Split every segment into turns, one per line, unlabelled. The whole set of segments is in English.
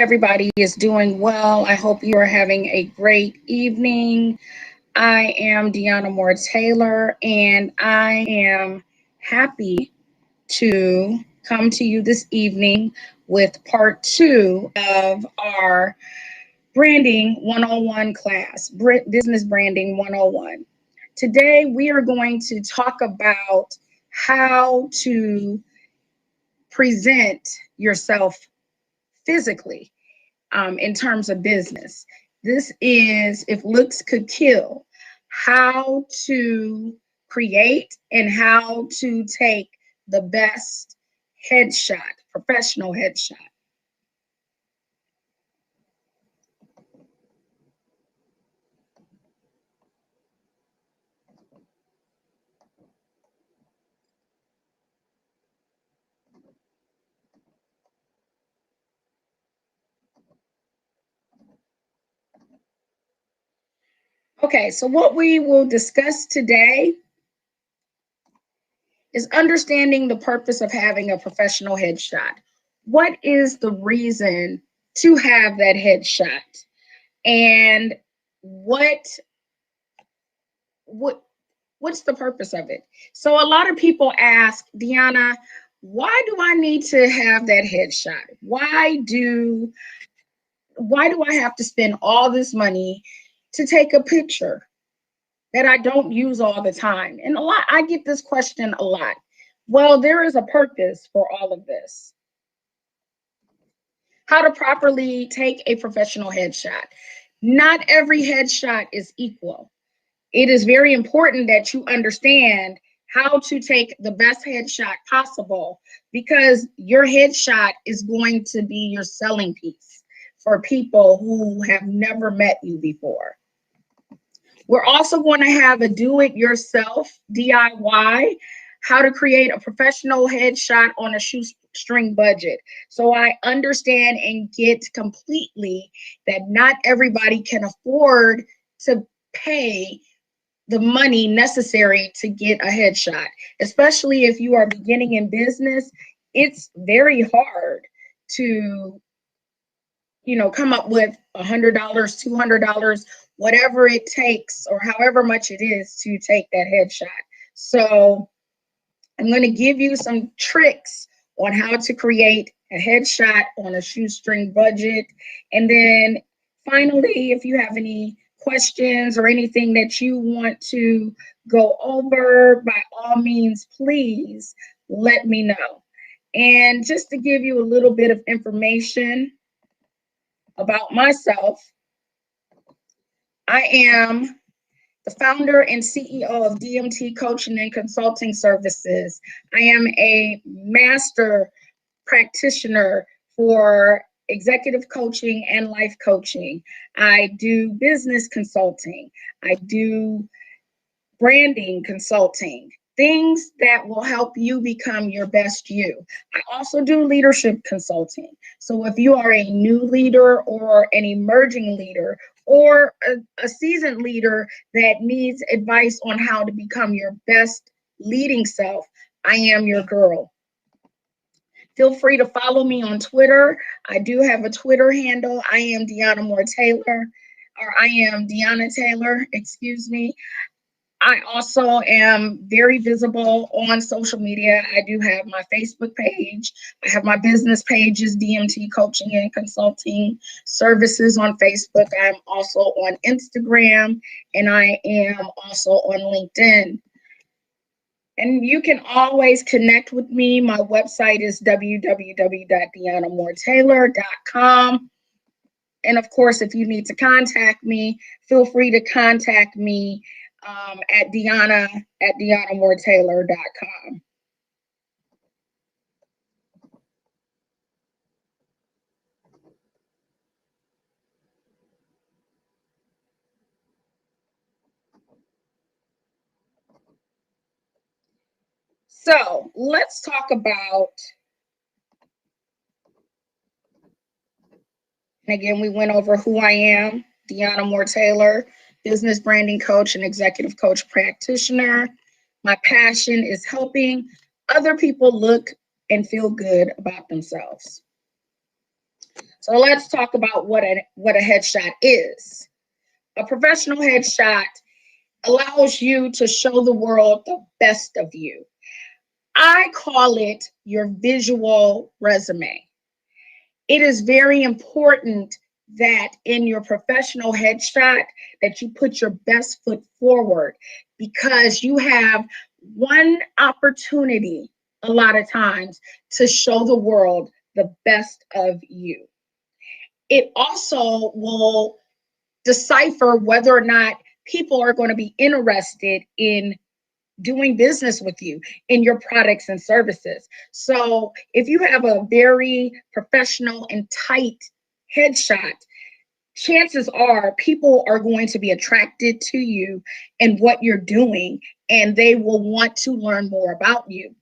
Everybody is doing well. I hope you are having a great evening. I am Deanna Moore Taylor, and I am happy to come to you this evening with part two of our Branding 101 class, Business Branding 101. Today, we are going to talk about how to present yourself physically in terms of business. This is If Looks Could Kill, how to create and how to take the best headshot, professional headshot. Okay, so what we will discuss today is understanding the purpose of having a professional headshot. What is the reason to have that headshot? And what what what's the purpose of it? So a lot of people ask, Deanna, why do I need to have that headshot? Why do I have to spend all this money to take a picture that I don't use all the time? And I get this question a lot. Well, there is a purpose for all of this. How to properly take a professional headshot. Not every headshot is equal. It is very important that you understand how to take the best headshot possible, because your headshot is going to be your selling piece for people who have never met you before. We're also going to have a do-it-yourself DIY, how to create a professional headshot on a shoestring budget. So I understand and get completely that not everybody can afford to pay the money necessary to get a headshot, especially if you are beginning in business. It's very hard to, come up with $100, $200, whatever it takes, or however much it is to take that headshot. So I'm going to give you some tricks on how to create a headshot on a shoestring budget. And then finally, if you have any questions or anything that you want to go over, by all means, please let me know. And just to give you a little bit of information about myself, I am the founder and CEO of DMT Coaching and Consulting Services. I am a master practitioner for executive coaching and life coaching. I do business consulting. I do branding consulting, things that will help you become your best you. I also do leadership consulting. So if you are a new leader or an emerging leader or a seasoned leader that needs advice on how to become your best leading self, I am your girl. Feel free to follow me on Twitter. I do have a Twitter handle. I am Deanna Moore Taylor, or I am Deanna Taylor, excuse me. I also am very visible on social media. I do have my Facebook page. I have my business pages, DMT Coaching and Consulting Services on Facebook. I'm also on Instagram, and I am also on LinkedIn. And you can always connect with me. My website is www.deannamooretaylor.com. And of course, if you need to contact me, feel free to contact me at deannamooretaylor.com. So let's talk about, and again, we went over who I am, Deanna Moore Taylor, business branding coach and executive coach practitioner. My passion is helping other people look and feel good about themselves. So let's talk about what a headshot is. A professional headshot allows you to show the world the best of you. I call it your visual resume. It is very important that in your professional headshot that you put your best foot forward, because you have one opportunity a lot of times to show the world the best of you. It also will decipher whether or not people are going to be interested in doing business with you in your products and services. So if you have a very professional and tight headshot, chances are people are going to be attracted to you and what you're doing, and they will want to learn more about you.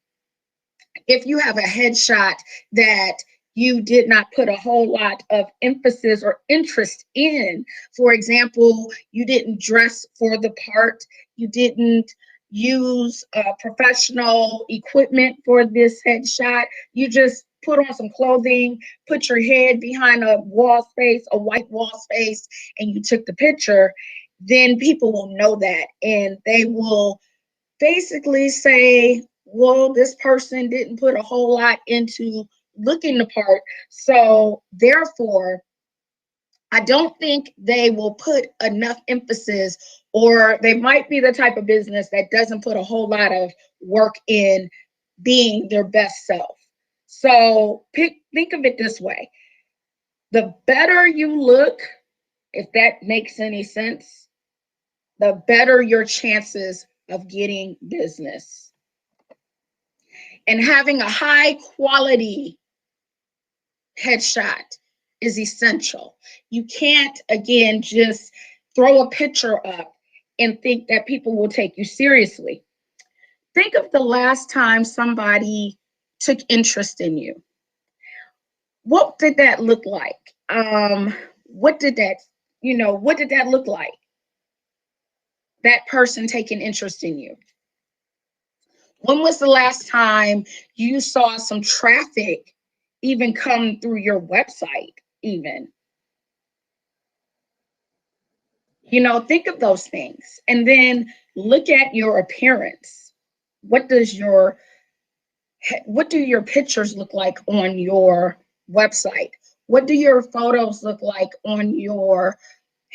If you have a headshot that you did not put a whole lot of emphasis or interest in, for example, you didn't dress for the part, you didn't use professional equipment for this headshot, you just put on some clothing, put your head behind a wall space, a white wall space, and you took the picture, then people will know that and they will basically say, well, this person didn't put a whole lot into looking the part. So therefore, I don't think they will put enough emphasis, or they might be the type of business that doesn't put a whole lot of work in being their best self. So think of it this way. The better you look, if that makes any sense, the better your chances of getting business. And having a high quality headshot is essential. You can't, again, just throw a picture up and think that people will take you seriously. Think of the last time somebody took interest in you. What did that look like? What did that look like? That person taking interest in you. When was the last time you saw some traffic even come through your website even? Think of those things and then look at your appearance. What do your pictures look like on your website? What do your photos look like on your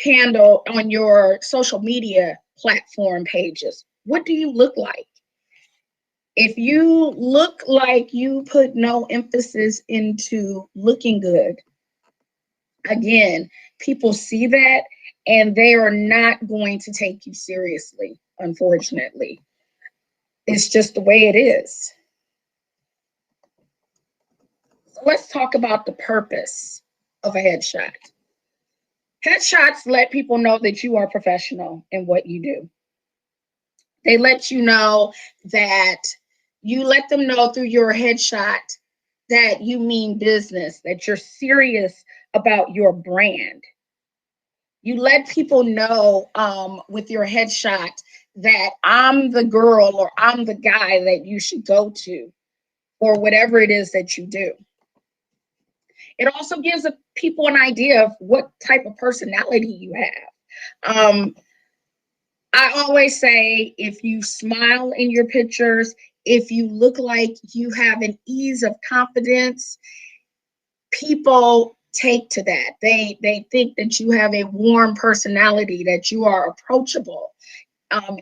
handle, on your social media platform pages? What do you look like? If you look like you put no emphasis into looking good, again, people see that and they are not going to take you seriously, unfortunately. It's just the way it is. So let's talk about the purpose of a headshot. Headshots let people know that you are professional in what you do. They let you know that you let them know through your headshot that you mean business, that you're serious about your brand. You let people know with your headshot that I'm the girl or I'm the guy that you should go to or whatever it is that you do. It also gives people an idea of what type of personality you have. I always say if you smile in your pictures, if you look like you have an ease of confidence, people take to that. They think that you have a warm personality, that you are approachable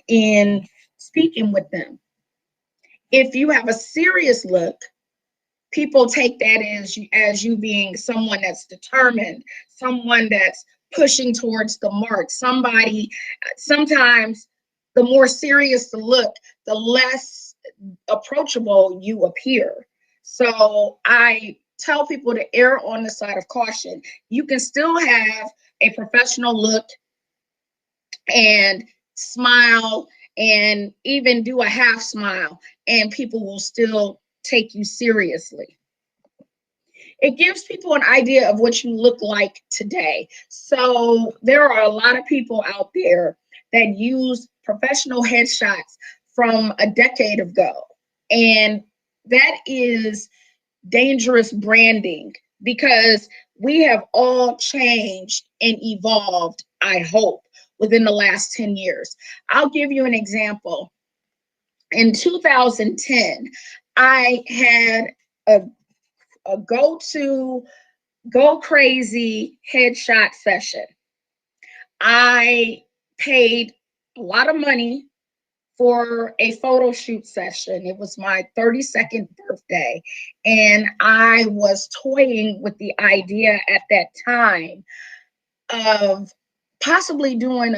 in speaking with them. If you have a serious look, people take that as you being someone that's determined, someone that's pushing towards the mark, sometimes the more serious the look, the less approachable you appear. So I tell people to err on the side of caution. You can still have a professional look and smile and even do a half smile, and people will still take you seriously. It gives people an idea of what you look like today. So there are a lot of people out there that use professional headshots from a decade ago. And that is dangerous branding, because We have all changed and evolved, I hope, within the last 10 years. I'll give you an example. In 2010, I had a, a go crazy headshot session. I paid a lot of money for a photo shoot session. It was my 32nd birthday, and I was toying with the idea at that time of possibly doing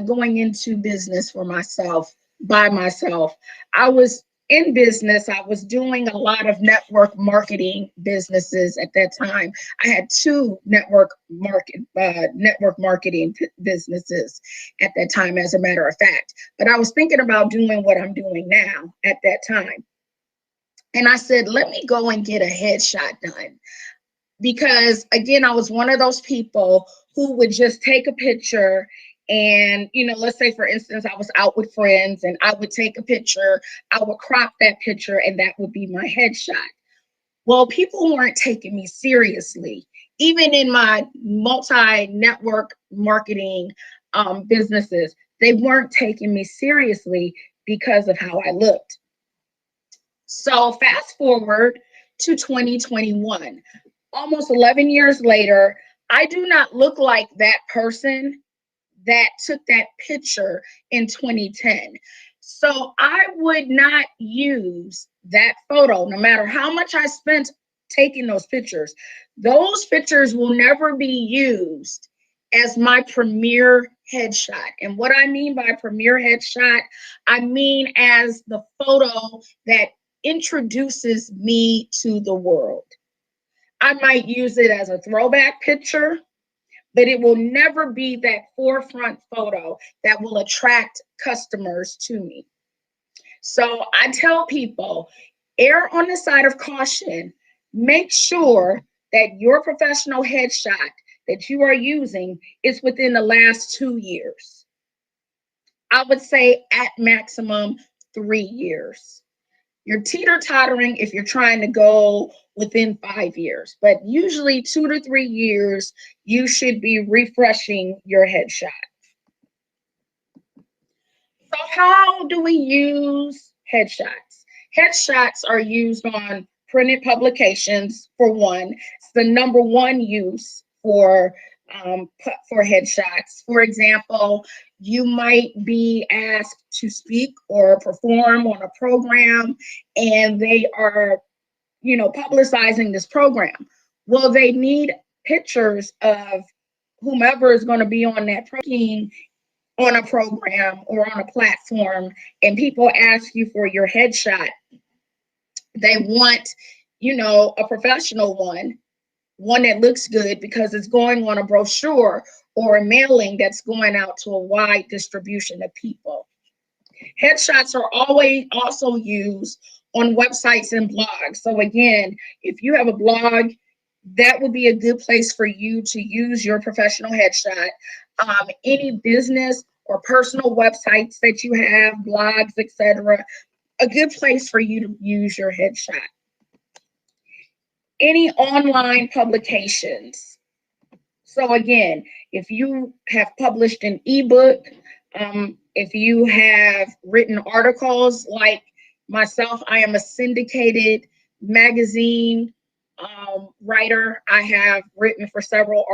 going into business for myself by myself. I was in business. I was doing a lot of network marketing businesses at that time. I had two network marketing businesses at that time, as a matter of fact. But I was thinking about doing what I'm doing now at that time. And I said, let me go and get a headshot done. Because again, I was one of those people who would just take a picture and, let's say for instance, I was out with friends and I would take a picture, I would crop that picture, and that would be my headshot. Well, people weren't taking me seriously. Even in my multi-network marketing businesses, they weren't taking me seriously because of how I looked. So fast forward to 2021, almost 11 years later, I do not look like that person that took that picture in 2010. So I would not use that photo, no matter how much I spent taking those pictures. Those pictures will never be used as my premier headshot. And what I mean by premier headshot, I mean as the photo that introduces me to the world. I might use it as a throwback picture, but it will never be that forefront photo that will attract customers to me. So I tell people, err on the side of caution. Make sure that your professional headshot that you are using is within the last 2 years. I would say at maximum 3 years. You're teeter-tottering if you're trying to go within 5 years, but usually 2 to 3 years, you should be refreshing your headshot. So how do we use headshots? Headshots are used on printed publications, for one. It's the number one use for headshots. For example, you might be asked to speak or perform on a program, and they are, publicizing this program. Well, they need pictures of whomever is going to be on that program, on a program or on a platform, and people ask you for your headshot. They want, a professional one that looks good because it's going on a brochure or a mailing that's going out to a wide distribution of people. Headshots are always also used on websites and blogs. So again, if you have a blog, that would be a good place for you to use your professional headshot. Any business or personal websites that you have, blogs, etc., a good place for you to use your headshot. Any online publications. So again, if you have published an ebook, if you have written articles like myself, I am a syndicated magazine writer. I have written for several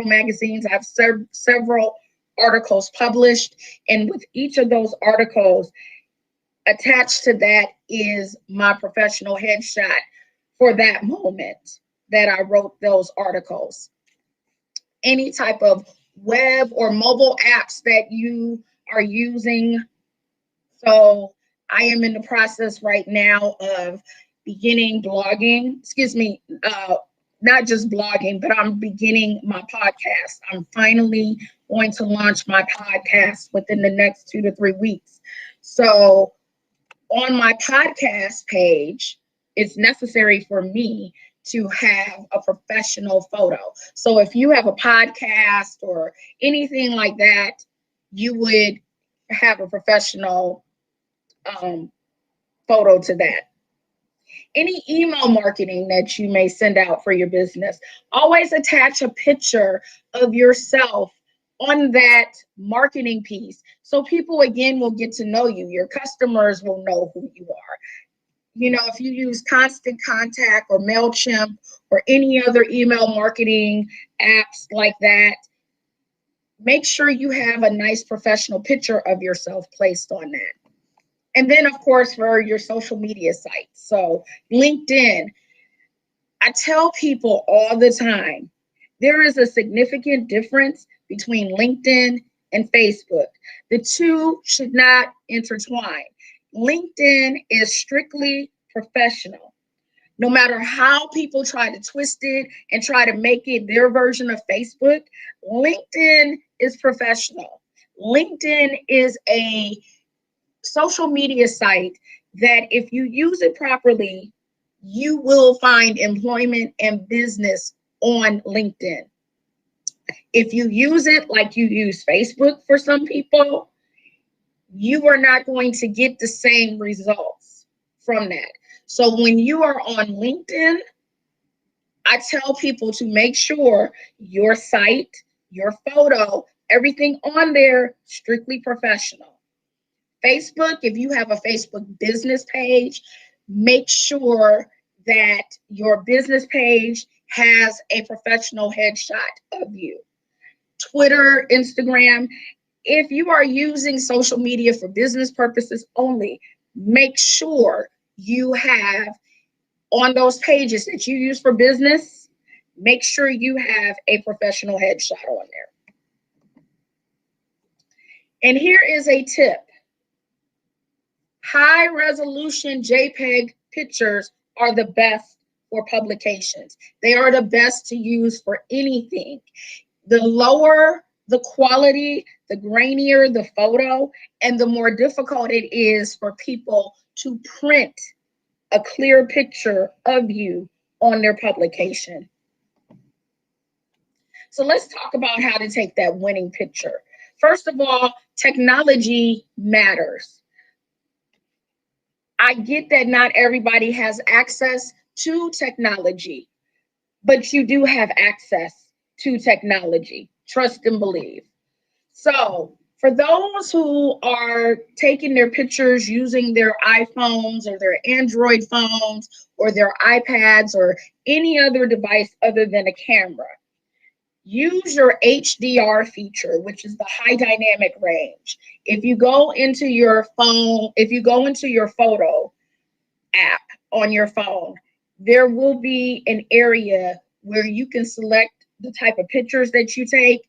magazines. I have several articles published, and with each of those articles, attached to that is my professional headshot for that moment that I wrote those articles. Any type of web or mobile apps that you are using. So I am in the process right now of beginning blogging, not just blogging, but I'm beginning my podcast. I'm finally going to launch my podcast within the next 2 to 3 weeks. So on my podcast page, it's necessary for me to have a professional photo. So if you have a podcast or anything like that, you would have a professional photo to that. Any email marketing that you may send out for your business, always attach a picture of yourself on that marketing piece. So people again will get to know you. Your customers will know who you are. You know, if you use Constant Contact or MailChimp or any other email marketing apps like that, make sure you have a nice professional picture of yourself placed on that. And then, of course, for your social media sites. So, LinkedIn, I tell people all the time, there is a significant difference between LinkedIn and Facebook. The two should not intertwine. LinkedIn is strictly professional. No matter how people try to twist it and try to make it their version of Facebook, LinkedIn is professional. LinkedIn is a social media site that if you use it properly, you will find employment and business on LinkedIn. If you use it like you use Facebook for some people, you are not going to get the same results from that. So when you are on LinkedIn, I tell people to make sure your site, your photo, everything on there, strictly professional. Facebook, if you have a Facebook business page, make sure that your business page has a professional headshot of you. Twitter, Instagram, if you are using social media for business purposes only, make sure you have on those pages that you use for business, make sure you have a professional headshot on there. And here is a tip. High resolution JPEG pictures are the best for publications. They are the best to use for anything. The lower the quality, the grainier the photo, and the more difficult it is for people to print a clear picture of you on their publication. So let's talk about how to take that winning picture. First of all, technology matters. I get that not everybody has access to technology, but you do have access to technology. Trust and believe. So, for those who are taking their pictures using their iPhones or their Android phones or their iPads or any other device other than a camera, use your HDR feature, which is the high dynamic range. If you go into your phone, if you go into your photo app on your phone, there will be an area where you can select the type of pictures that you take.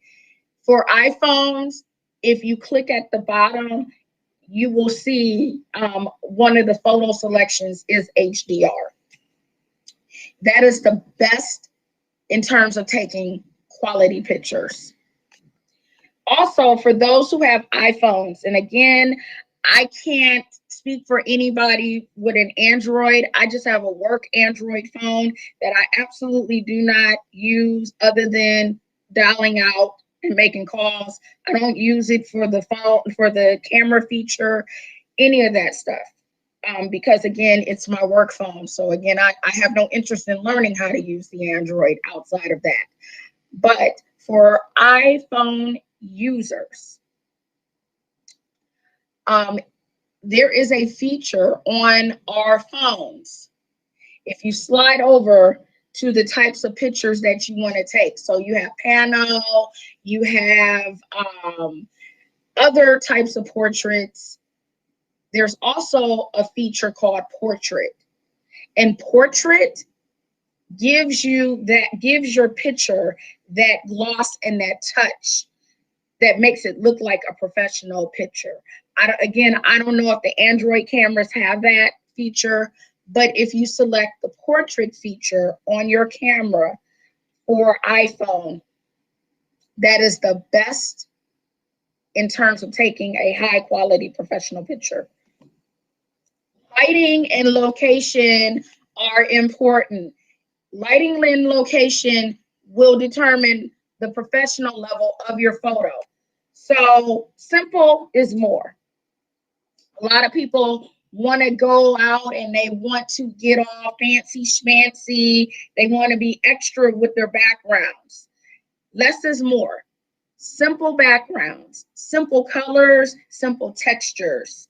For iPhones, if you click at the bottom, you will see one of the photo selections is HDR. That is the best in terms of taking quality pictures. Also, for those who have iPhones, and again, I can't speak for anybody with an Android. I just have a work Android phone that I absolutely do not use other than dialing out and making calls. I don't use it for the phone, for the camera feature, any of that stuff. Because again, it's my work phone. So again, I have no interest in learning how to use the Android outside of that. But for iPhone users, there is a feature on our phones. If you slide over to the types of pictures that you want to take, so you have panel, you have other types of portraits. There's also a feature called portrait, and portrait gives your picture that gloss and that touch that makes it look like a professional picture. I don't know if the Android cameras have that feature, but if you select the portrait feature on your camera or iPhone, that is the best in terms of taking a high quality professional picture. Lighting and location are important. Lighting and location will determine the professional level of your photo. So simple is more. A lot of people want to go out and they want to get all fancy schmancy. They want to be extra with their backgrounds. Less is more. Simple backgrounds, simple colors, simple textures.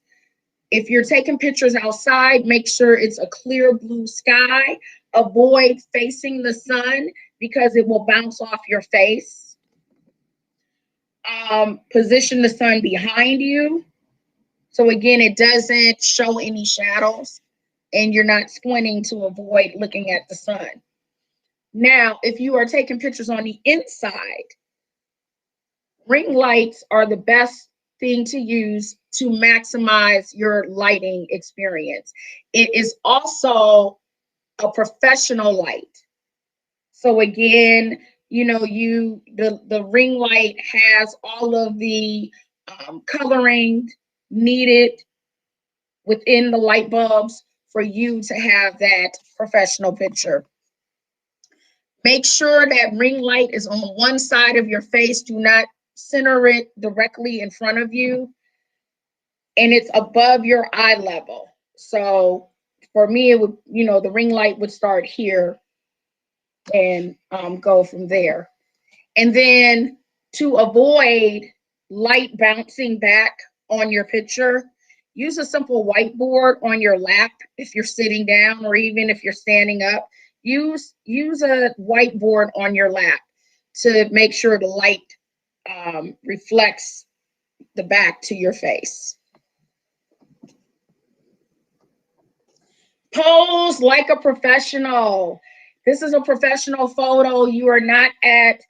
If you're taking pictures outside, make sure it's a clear blue sky. Avoid facing the sun because it will bounce off your face. Position the sun behind you. So again, it doesn't show any shadows and you're not squinting to avoid looking at the sun. Now, if you are taking pictures on the inside, ring lights are the best thing to use to maximize your lighting experience. It is also a professional light. So again, you know, the ring light has all of the coloring needed within the light bulbs for you to have that professional picture. Make sure that ring light is on one side of your face. Do not center it directly in front of you. And it's above your eye level. So for me, it would, you know, the ring light would start here and go from there. And then to avoid light bouncing back on your picture, use a simple whiteboard on your lap if you're sitting down, or even if you're standing up. Use a whiteboard on your lap to make sure the light reflects the back to your face. Pose like a professional. This is a professional photo. You are not at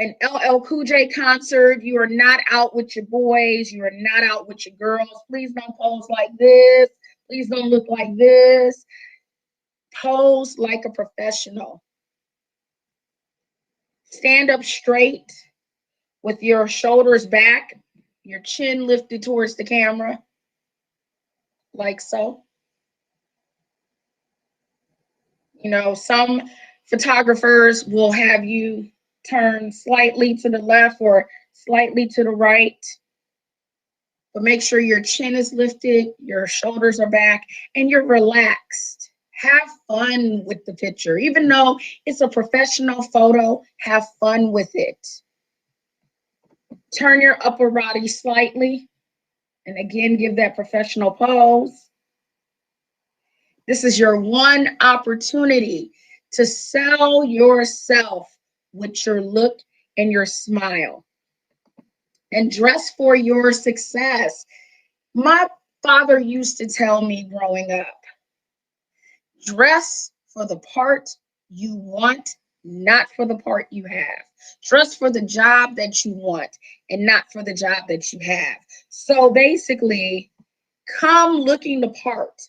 an LL Cool J concert. You are not out with your boys. You are not out with your girls. Please don't pose like this. Please don't look like this. Pose like a professional. Stand up straight with your shoulders back, your chin lifted towards the camera, like so. You know, some photographers will have you turn slightly to the left or slightly to the right. But make sure your chin is lifted, your shoulders are back, and you're relaxed. Have fun with the picture. Even though it's a professional photo, have fun with it. Turn your upper body slightly, and again, give that professional pose. This is your one opportunity to sell yourself with your look and your smile. And dress for your success. My father used to tell me growing up, dress for the part you want, not for the part you have. Dress for the job that you want and not for the job that you have. So basically, come looking the part.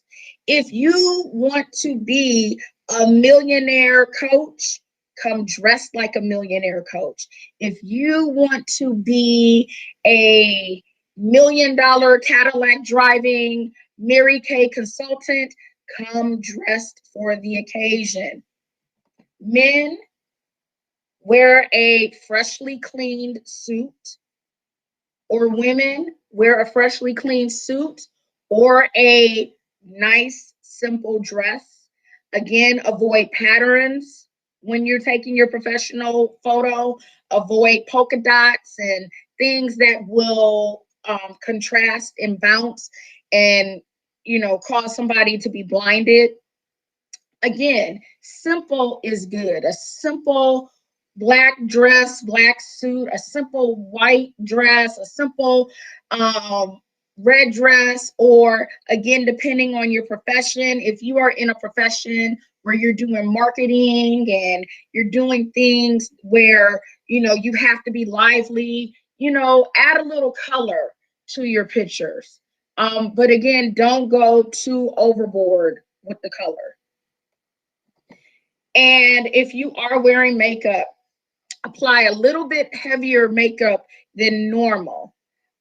If you want to be a millionaire coach, come dressed like a millionaire coach. If you want to be a $1 million Cadillac driving Mary Kay consultant, come dressed for the occasion. Men, wear a freshly cleaned suit, or women, wear a freshly cleaned suit or a nice, simple dress. Again, avoid patterns when you're taking your professional photo. Avoid polka dots and things that will contrast and bounce and, you know, cause somebody to be blinded. Again, simple is good. A simple black dress, black suit, a simple white dress, a simple red dress, or again, depending on your profession, if you are in a profession where you're doing marketing and you're doing things where, you know, you have to be lively, you know, add a little color to your pictures. But again, don't go too overboard with the color. And if you are wearing makeup, apply a little bit heavier makeup than normal.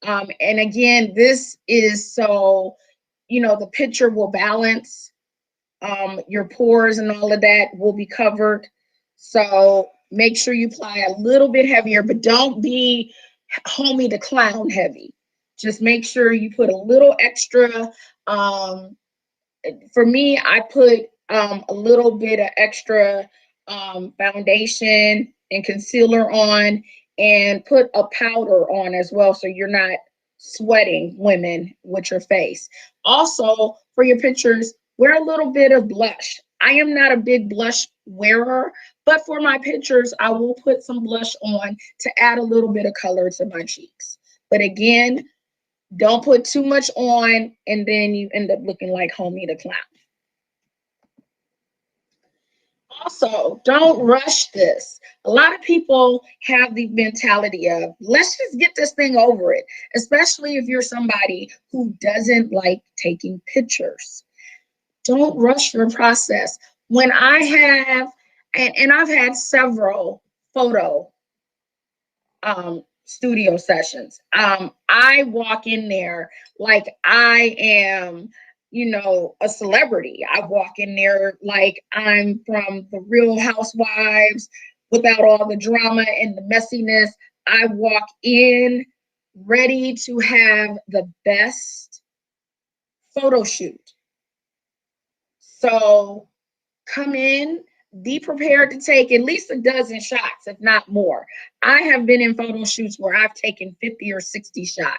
And again, this is so, you know, the picture will balance. Your pores and all of that will be covered. So make sure you apply a little bit heavier, but don't be homie the clown heavy. Just make sure you put a little extra. For me, I put a little bit of extra foundation and concealer on, and put a powder on as well, so you're not sweating, women, with your face. Also, for your pictures, wear a little bit of blush. I am not a big blush wearer, but for my pictures, I will put some blush on to add a little bit of color to my cheeks. But again, don't put too much on and then you end up looking like Homie the Clown. Also, don't rush this. A lot of people have the mentality of, let's just get this thing over it, especially if you're somebody who doesn't like taking pictures. Don't rush your process. When I have, and I've had several photo studio sessions. I walk in there like I am, a celebrity. I walk in there like I'm from the Real Housewives without all the drama and the messiness. I walk in ready to have the best photo shoot. So come in, be prepared to take at least a dozen shots, if not more. I have been in photo shoots where I've taken 50 or 60 shots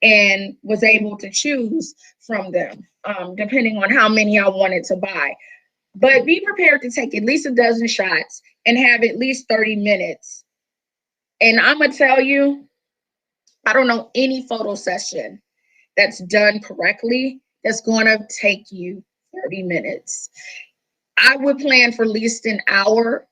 and was able to choose from them, depending on how many I wanted to buy. But be prepared to take at least a dozen shots and have at least 30 minutes. And I'm going to tell you, I don't know any photo session that's done correctly that's going to take you 30 minutes. I would plan for at least an hour.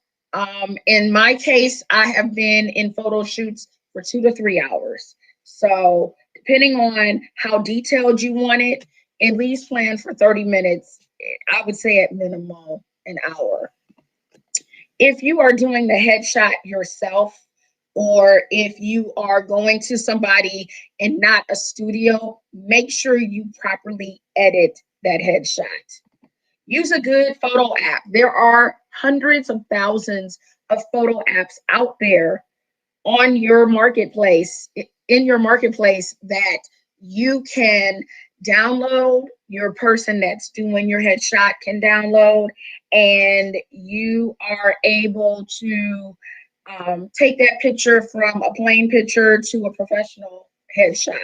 In my case, I have been in photo shoots for 2 to 3 hours. So depending on how detailed you want it, at least plan for 30 minutes. I would say at minimum an hour. If you are doing the headshot yourself, or if you are going to somebody and not a studio, make sure you properly edit that headshot. Use a good photo app. There are hundreds of thousands of photo apps out there on your marketplace, in your marketplace, that you can download, your person that's doing your headshot can download, and you are able to take that picture from a plain picture to a professional headshot.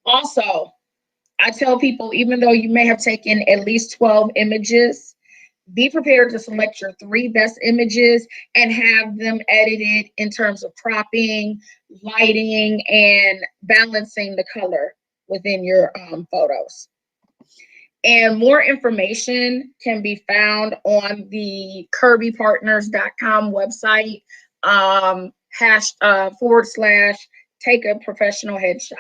Also, I tell people, even though you may have taken at least 12 images, be prepared to select your 3 best images and have them edited in terms of cropping, lighting, and balancing the color within your photos. And more information can be found on the kirbypartners.com website, / take a professional headshot.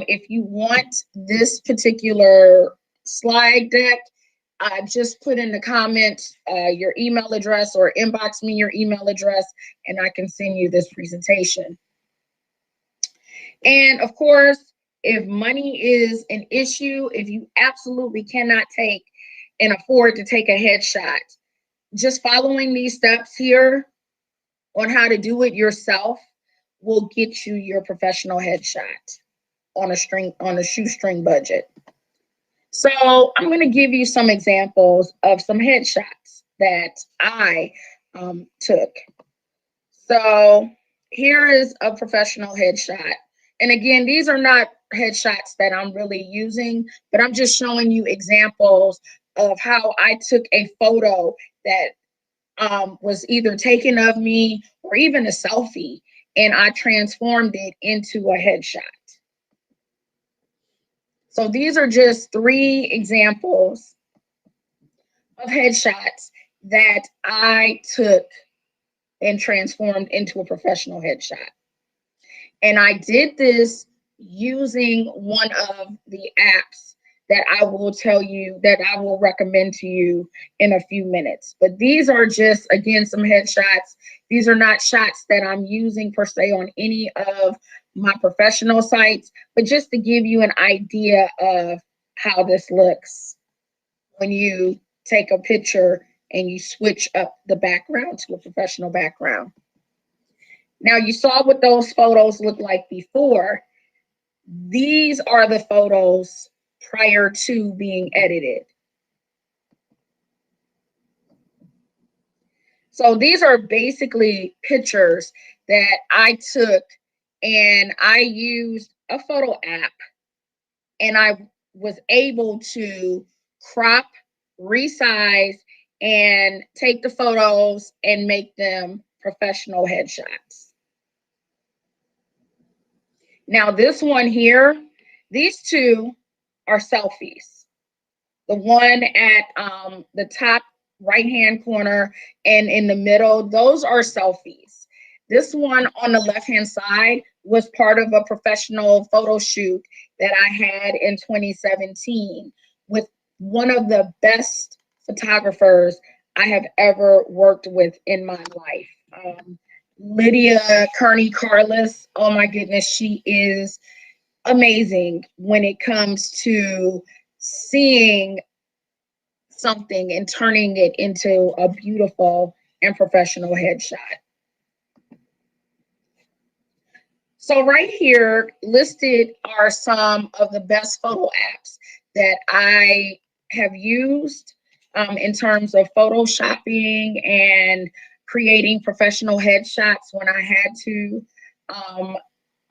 If you want this particular slide deck, just put in the comments your email address, or inbox me your email address, and I can send you this presentation. And of course, if money is an issue, if you absolutely cannot take and afford to take a headshot, just following these steps here on how to do it yourself will get you your professional headshot on a shoestring budget. So I'm going to give you some examples of some headshots that I took. So here is a professional headshot. And again, these are not headshots that I'm really using, but I'm just showing you examples of how I took a photo that was either taken of me or even a selfie, and I transformed it into a headshot. So these are just 3 examples of headshots that I took and transformed into a professional headshot. And I did this using one of the apps that I will tell you, that I will recommend to you in a few minutes. But these are just, again, some headshots. These are not shots that I'm using per se on any of my professional sites, but just to give you an idea of how this looks when you take a picture and you switch up the background to a professional background. Now you saw what those photos looked like before. These are the photos prior to being edited. So these are basically pictures that I took, and I used a photo app, and I was able to crop, resize, and take the photos and make them professional headshots. Now this one here, these two are selfies. The one at the top right hand corner and in the middle, those are selfies. This one on the left hand side was part of a professional photo shoot that I had in 2017 with one of the best photographers I have ever worked with in my life. Lydia Kearney Carlos, oh my goodness, she is amazing when it comes to seeing something and turning it into a beautiful and professional headshot. So right here listed are some of the best photo apps that I have used in terms of photoshopping and creating professional headshots when I had to.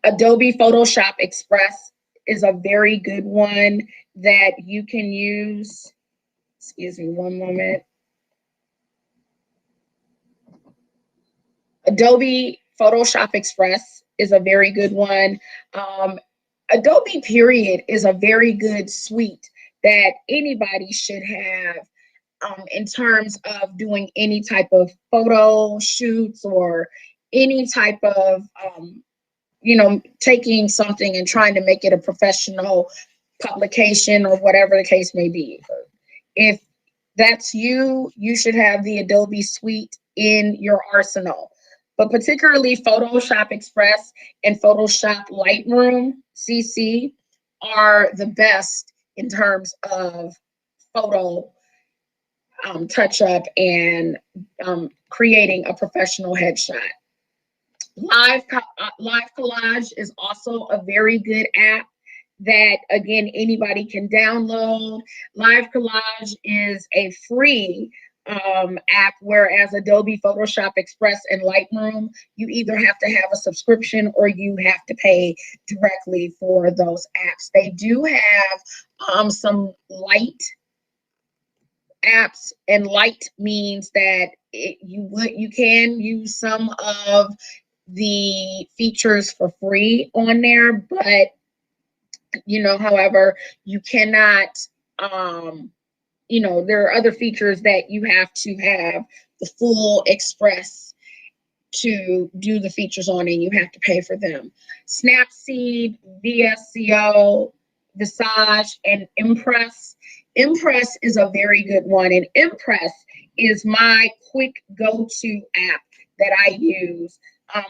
Adobe Photoshop Express is a very good one that you can use. Excuse me one moment. Adobe Photoshop Express is a very good one. Adobe Period is a very good suite that anybody should have in terms of doing any type of photo shoots or any type of, taking something and trying to make it a professional publication or whatever the case may be. If that's you, you should have the Adobe suite in your arsenal. But particularly Photoshop Express and Photoshop Lightroom CC are the best in terms of photo touch up and creating a professional headshot. Live Collage is also a very good app that, again, anybody can download. Live Collage is a free app, whereas Adobe Photoshop Express and Lightroom, you either have to have a subscription or you have to pay directly for those apps. They do have some light apps, and light means that you can use some of the features for free on there, but however, you cannot, there are other features that you have to have the full Express to do the features on, and you have to pay for them. Snapseed, VSCO, Visage, and Impress. Impress is a very good one, and Impress is my quick go-to app that I use,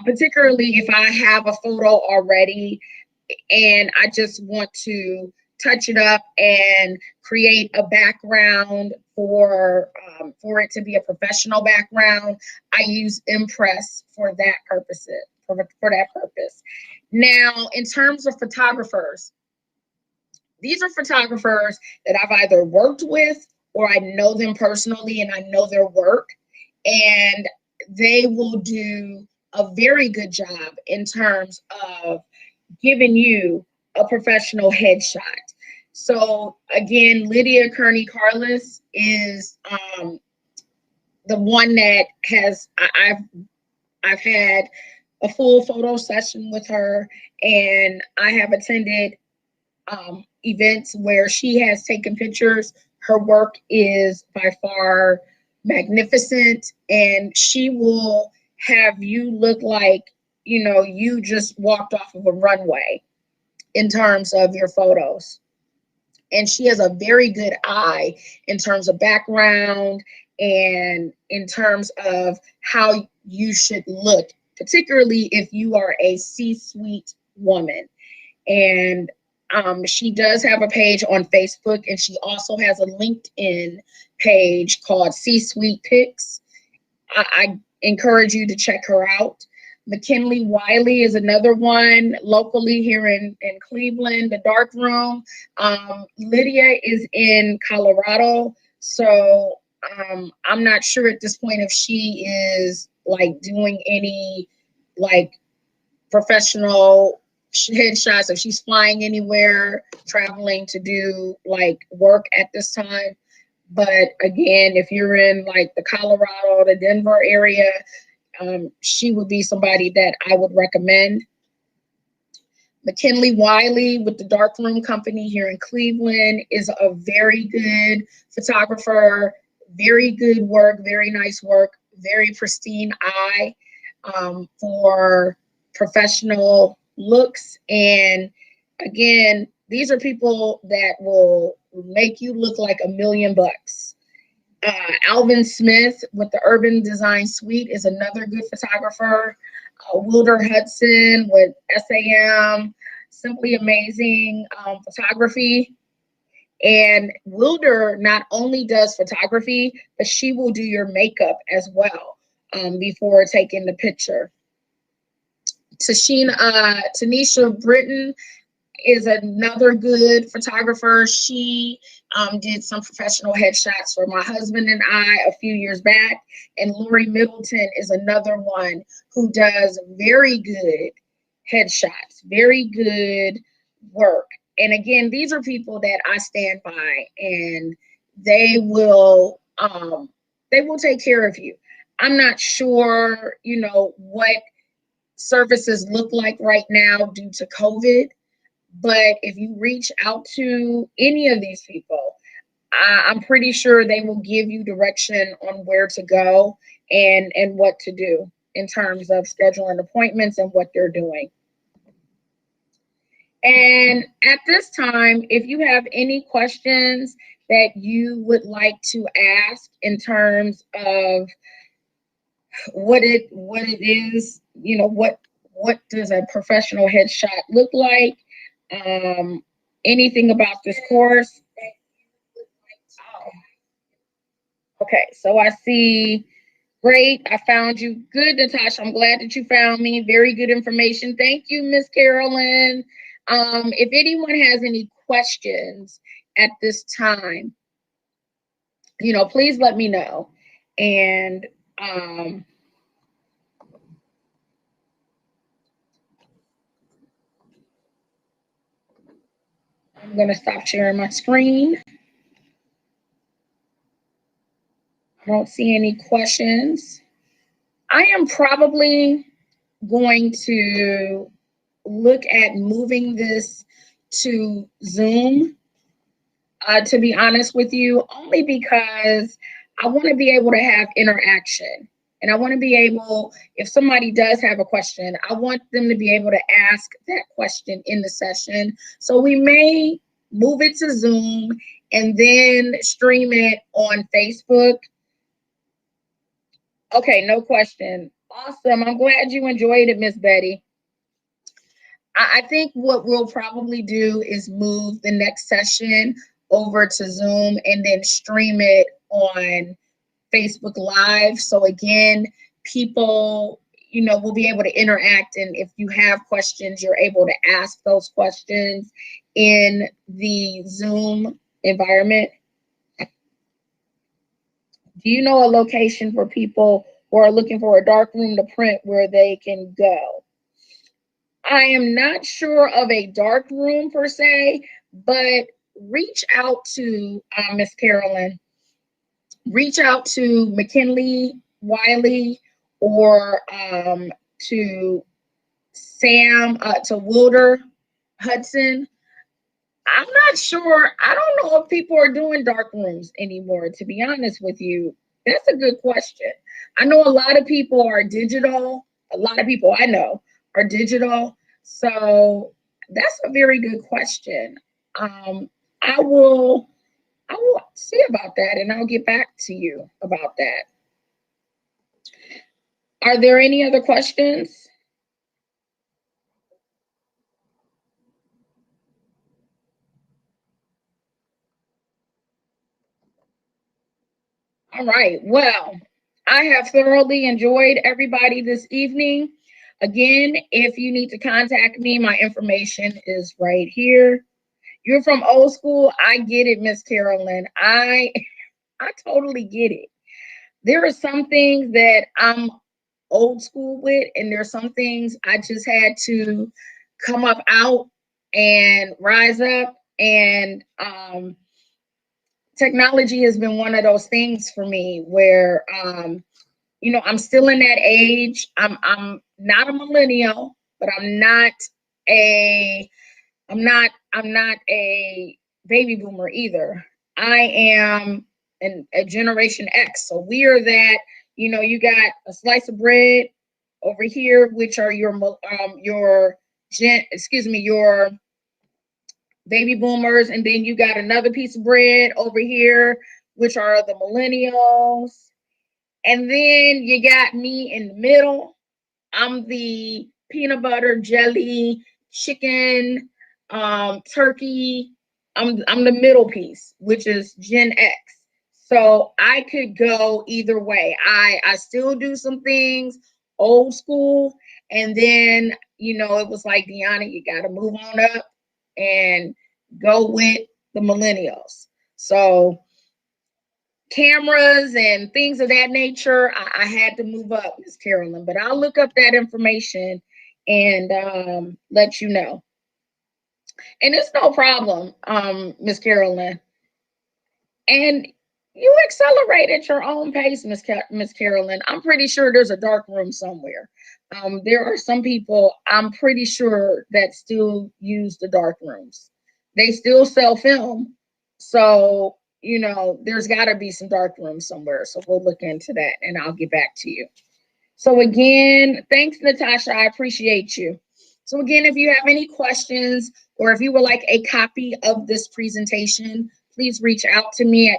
particularly if I have a photo already and I just want to touch it up and create a background for it to be a professional background. I use Impress for that purpose. Now, in terms of photographers, these are photographers that I've either worked with or I know them personally and I know their work, and they will do a very good job in terms of giving you a professional headshot. So again, Lydia Kearney Carlos is the one that I've had a full photo session with her, and I have attended events where she has taken pictures. Her work is by far magnificent, and she will have you look like you just walked off of a runway in terms of your photos. And she has a very good eye in terms of background and in terms of how you should look, particularly if you are a C-suite woman. And she does have a page on Facebook, and she also has a LinkedIn page called C-Suite Pics. I encourage you to check her out. McKinley Wiley is another one locally here in Cleveland, the dark room. Lydia is in Colorado. So I'm not sure at this point if she is like doing any like professional headshots, if she's flying anywhere, traveling to do like work at this time. But again, if you're in like the Colorado, the Denver area, she would be somebody that I would recommend. McKinley Wiley with the Darkroom Company here in Cleveland is a very good photographer, very good work, very nice work, very pristine eye for professional looks. And again, these are people that will make you look like $1,000,000. Alvin Smith with the Urban Design Suite is another good photographer. Wilder Hudson with SAM, Simply Amazing Photography. And Wilder not only does photography, but she will do your makeup as well before taking the picture. Tanisha Britton is another good photographer. She did some professional headshots for my husband and I a few years back. And Lori Middleton is another one who does very good headshots, very good work. And again, these are people that I stand by, and they will take care of you. I'm not sure, what services look like right now due to COVID. But if you reach out to any of these people, I'm pretty sure they will give you direction on where to go and what to do in terms of scheduling appointments and what they're doing. And at this time, if you have any questions that you would like to ask in terms of what it is, what does a professional headshot look like? Anything about this course? Okay, so I see. Great, I found you. Good, Natasha. I'm glad that you found me. Very good information. Thank you, Miss Carolyn. If anyone has any questions at this time, please let me know. And I'm going to stop sharing my screen. I don't see any questions. I am probably going to look at moving this to Zoom, to be honest with you, only because I want to be able to have interaction. And I want to be able, if somebody does have a question, I want them to be able to ask that question in the session. So we may move it to Zoom and then stream it on Facebook. Okay, no question. Awesome. I'm glad you enjoyed it, Miss Betty. I think what we'll probably do is move the next session over to Zoom and then stream it on Facebook Live. So again, people, will be able to interact. And if you have questions, you're able to ask those questions in the Zoom environment. Do you know a location for people who are looking for a dark room to print where they can go? I am not sure of a dark room per se, but reach out to Miss Carolyn. Reach out to McKinley Wiley or to Sam, to Wilder Hudson. I'm not sure. I don't know if people are doing dark rooms anymore, to be honest with you. That's a good question. I know a lot of people are digital. A lot of people I know are digital. So that's a very good question. I will see about that and I'll get back to you about that. Are there any other questions? All right. Well, I have thoroughly enjoyed everybody this evening. Again, if you need to contact me, my information is right here. You're from old school. I get it, Miss Carolyn. I totally get it. There are some things that I'm old school with, and there's some things I just had to come up out and rise up. And technology has been one of those things for me where I'm still in that age. I'm not a millennial, but a I'm not a baby boomer either. I am a Generation X. So we are that, you got a slice of bread over here, which are your baby boomers, and then you got another piece of bread over here, which are the millennials. And then you got me in the middle. I'm the peanut butter, jelly, chicken, turkey. I'm the middle piece, which is Gen X. So I could go either way. I still do some things old school, and then it was like, Deanna, you got to move on up and go with the millennials. So cameras and things of that nature, I had to move up, Miss Carolyn. But I'll look up that information and let you know. And it's no problem, Miss Carolyn. And you accelerate at your own pace, Miss Carolyn. I'm pretty sure there's a dark room somewhere. There are some people, I'm pretty sure, that still use the dark rooms. They still sell film. So, there's got to be some dark rooms somewhere. So we'll look into that and I'll get back to you. So again, thanks, Natasha. I appreciate you. So again, if you have any questions or if you would like a copy of this presentation, please reach out to me at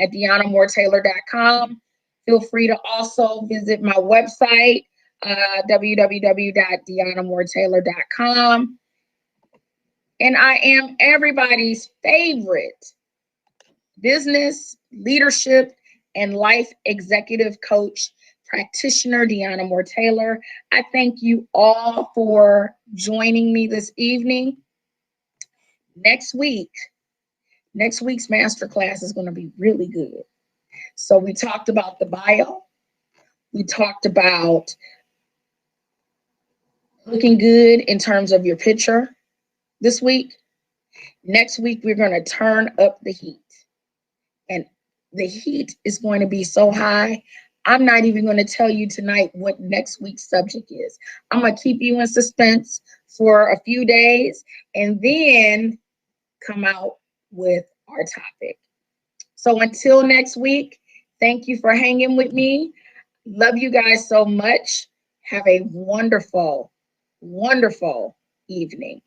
deannamoretaylor.com. Feel free to also visit my website, www.deannamoretaylor.com. And I am everybody's favorite business, leadership, and life executive coach, practitioner, Deanna Moore Taylor. I thank you all for joining me this evening. Next week's masterclass is going to be really good. So we talked about the bio. We talked about looking good in terms of your picture this week. Next week, we're going to turn up the heat. And the heat is going to be so high, I'm not even going to tell you tonight what next week's subject is. I'm going to keep you in suspense for a few days and then come out with our topic. So until next week, thank you for hanging with me. Love you guys so much. Have a wonderful, wonderful evening.